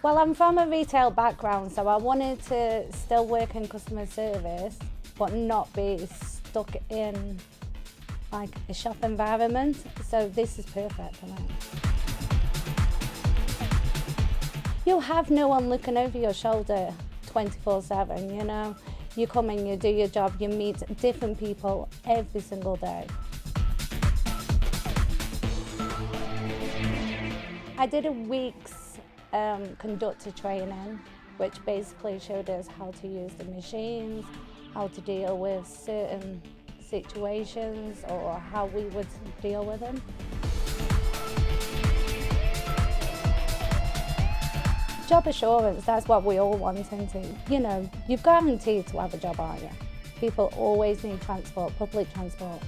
Well, I'm from a retail background, so I wanted to still work in customer service, but not be stuck in like a shop environment. So this is perfect for me. You have no one looking over your shoulder 24/7, you know. You come in, you do your job, you meet different people every single day. I did a week's conductor training, which basically showed us how to use the machines, how to deal with certain situations or how we would deal with them. Job assurance, that's what we all want, isn't it? You know, you're guaranteed to have a job, aren't you? People always need transport, public transport.